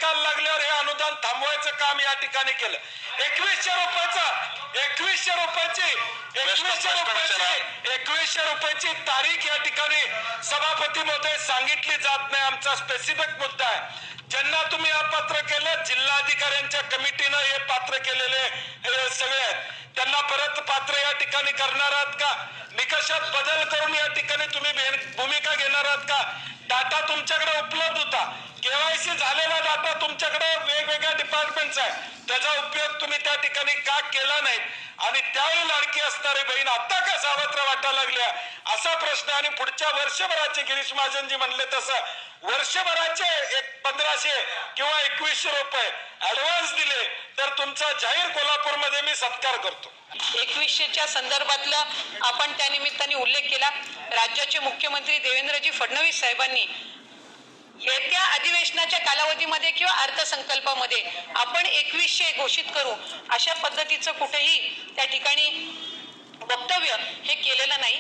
निकाल लागल्यावर हे अनुदान थांबवायचं काम या ठिकाणी केलं. 2100 रुपयाची तारीख या ठिकाणी सभापती महोदय सांगितली जात नाही. आमचा स्पेसिफिक मुद्दा आहे. ज्यांना तुम्ही अपात्र केलं, जिल्हाधिकाऱ्यांच्या कमिटीनं हे पात्र केलेले सगळे आहेत, त्यांना परत पात्र या ठिकाणी करणार आहात का? निकषात बदल करून या ठिकाणी तुम्ही भूमिका घेणार आहात का? डाटा तुमच्याकडे उपलब्ध होता, केवायसी झालेला डाटा तुमच्याकडे वेगवेगळ्या डिपार्टमेंटचा आहे, त्याचा उपयोग तुम्ही त्या ठिकाणी का केला नाही? आणि त्यावेळी लाडकी असणारी बहीण आता का सावत्र वाटायला लागल्या असा प्रश्न. आणि पुढच्या वर्षभराचे गिरीश महाजनजी म्हणले तसं वर्षभराचे 1500 किंवा 2100 रुपये ऍडव्हान्स दिले तर तुमचा जाहीर कोल्हापूरमध्ये मी सत्कार करतो. 2100च्या संदर्भातला आपण त्या निमित्ताने उल्लेख केला. राज्याचे मुख्यमंत्री देवेंद्रजी फडणवीस साहेबांनी येत्या अधिवेशनाच्या कालावधीमध्ये किंवा अर्थसंकल्पामध्ये आपण 2100 घोषित करू अशा पद्धतीचं कुठेही त्या ठिकाणी वक्तव्य हे केलेलं नाही.